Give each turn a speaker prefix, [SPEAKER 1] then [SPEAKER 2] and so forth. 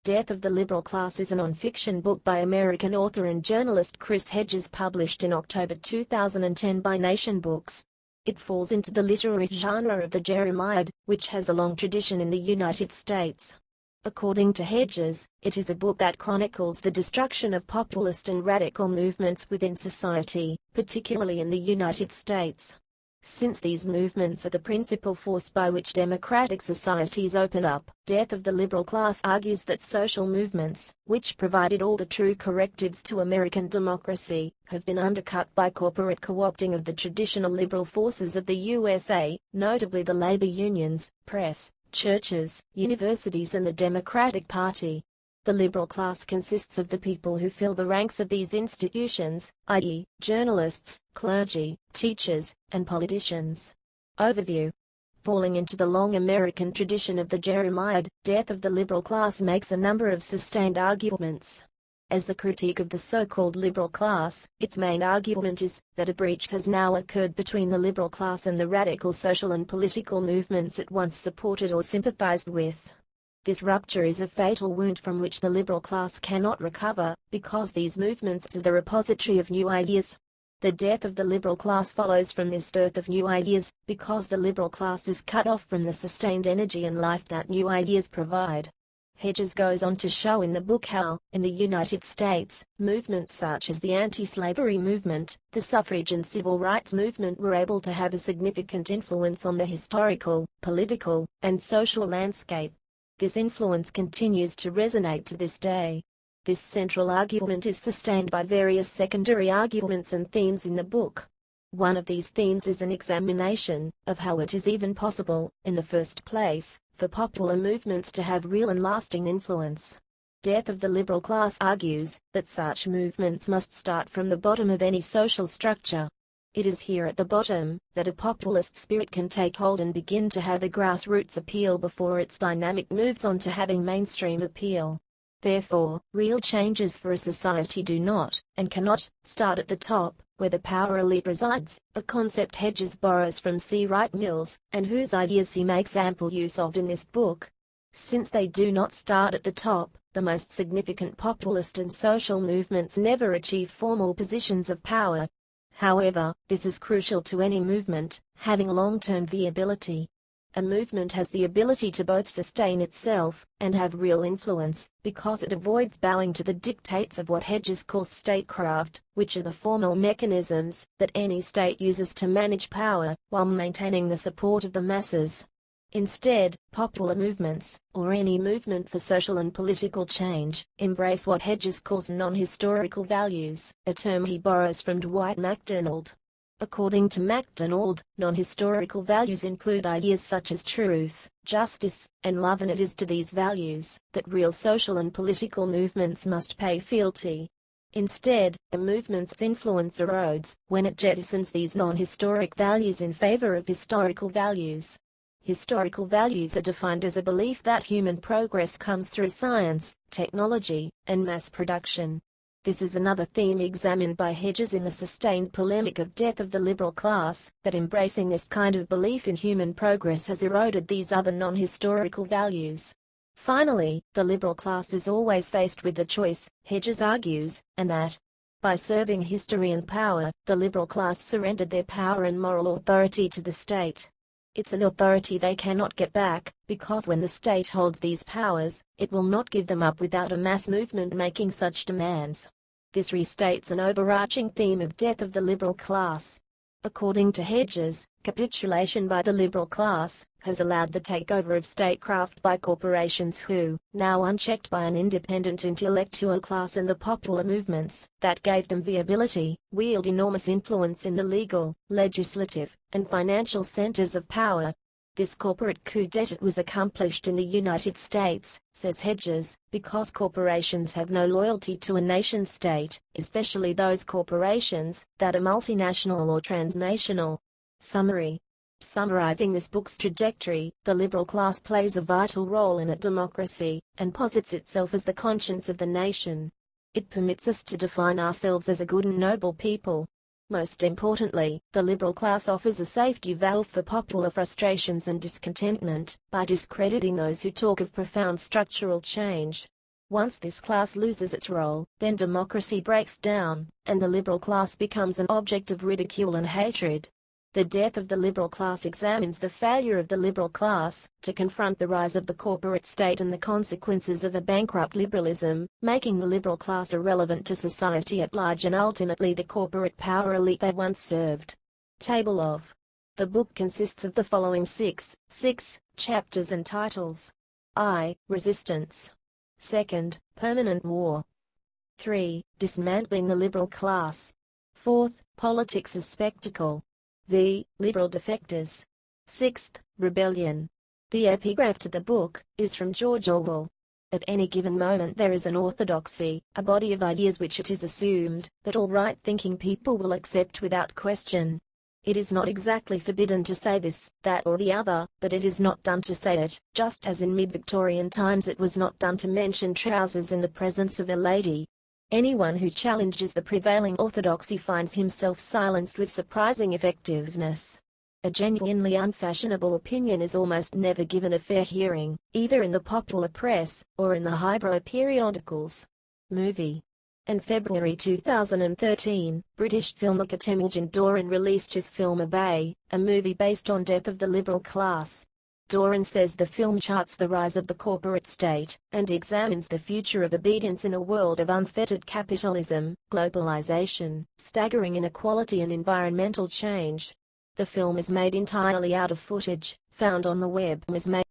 [SPEAKER 1] Death of the Liberal Class is a non-fiction book by American author and journalist Chris Hedges, published in October 2010 by Nation Books. It falls into the literary genre of the jeremiad, which has a long tradition in the United States. According to Hedges, it is a book that chronicles the destruction of populist and radical movements within society, particularly in the United States. Since these movements are the principal force by which democratic societies open up, Death of the Liberal Class argues that social movements, which provided all the true correctives to American democracy, have been undercut by corporate co-opting of the traditional liberal forces of the USA, notably the labor unions, press, churches, universities and the Democratic Party. The liberal class consists of the people who fill the ranks of these institutions, i.e., journalists, clergy, teachers, and politicians. Overview. Falling into the long American tradition of the jeremiad, Death of the Liberal Class makes a number of sustained arguments. As the critique of the so-called liberal class, its main argument is that a breach has now occurred between the liberal class and the radical social and political movements it once supported or sympathized with. This rupture is a fatal wound from which the liberal class cannot recover, because these movements are the repository of new ideas. The death of the liberal class follows from this dearth of new ideas, because the liberal class is cut off from the sustained energy and life that new ideas provide. Hedges goes on to show in the book how, in the United States, movements such as the anti-slavery movement, the suffrage and civil rights movement were able to have a significant influence on the historical, political, and social landscape. This influence continues to resonate to this day. This central argument is sustained by various secondary arguments and themes in the book. One of these themes is an examination of how it is even possible, in the first place, for popular movements to have real and lasting influence. Death of the Liberal Class argues that such movements must start from the bottom of any social structure. It is here at the bottom that a populist spirit can take hold and begin to have a grassroots appeal before its dynamic moves on to having mainstream appeal. Therefore, real changes for a society do not, and cannot, start at the top, where the power elite resides, a concept Hedges borrows from C. Wright Mills, and whose ideas he makes ample use of in this book. Since they do not start at the top, the most significant populist and social movements never achieve formal positions of power. However, this is crucial to any movement having long-term viability. A movement has the ability to both sustain itself and have real influence, because it avoids bowing to the dictates of what Hedges calls statecraft, which are the formal mechanisms that any state uses to manage power while maintaining the support of the masses. Instead, popular movements, or any movement for social and political change, embrace what Hedges calls non-historical values, a term he borrows from Dwight MacDonald. According to MacDonald, non-historical values include ideas such as truth, justice, and love, and it is to these values that real social and political movements must pay fealty. Instead, a movement's influence erodes when it jettisons these non-historic values in favor of historical values. Historical values are defined as a belief that human progress comes through science, technology, and mass production. This is another theme examined by Hedges in the sustained polemic of Death of the Liberal Class, that embracing this kind of belief in human progress has eroded these other non-historical values. Finally, the liberal class is always faced with a choice, Hedges argues, and that, by serving history and power, the liberal class surrendered their power and moral authority to the state. It's an authority they cannot get back, because when the state holds these powers, it will not give them up without a mass movement making such demands. This restates an overarching theme of Death of the Liberal Class. According to Hedges, capitulation by the liberal class has allowed the takeover of statecraft by corporations who, now unchecked by an independent intellectual class and the popular movements that gave them viability, wield enormous influence in the legal, legislative, and financial centers of power. This corporate coup d'etat was accomplished in the United States, says Hedges, because corporations have no loyalty to a nation-state, especially those corporations that are multinational or transnational. Summary. Summarizing this book's trajectory, the liberal class plays a vital role in a democracy, and posits itself as the conscience of the nation. It permits us to define ourselves as a good and noble people. Most importantly, the liberal class offers a safety valve for popular frustrations and discontentment, by discrediting those who talk of profound structural change. Once this class loses its role, then democracy breaks down, and the liberal class becomes an object of ridicule and hatred. The death of the liberal class examines the failure of the liberal class to confront the rise of the corporate state and the consequences of a bankrupt liberalism, making the liberal class irrelevant to society at large and ultimately the corporate power elite they once served. Table of. The book consists of the following six chapters and titles. I. Resistance. 2nd. Permanent War. 3. Dismantling the liberal class. 4th. Politics as Spectacle. V. Liberal Defectors. 6th. Rebellion. The epigraph to the book is from George Orwell. At any given moment there is an orthodoxy, a body of ideas which it is assumed that all right-thinking people will accept without question. It is not exactly forbidden to say this, that or the other, but it is not done to say it, just as in mid-Victorian times it was not done to mention trousers in the presence of a lady. Anyone who challenges the prevailing orthodoxy finds himself silenced with surprising effectiveness. A genuinely unfashionable opinion is almost never given a fair hearing, either in the popular press, or in the highbrow periodicals. Movie. In February 2013, British filmmaker Temujin Doran released his film Obey, a movie based on death of the liberal class. Doran says the film charts the rise of the corporate state, and examines the future of obedience in a world of unfettered capitalism, globalization, staggering inequality and environmental change. The film is made entirely out of footage, found on the web, and is made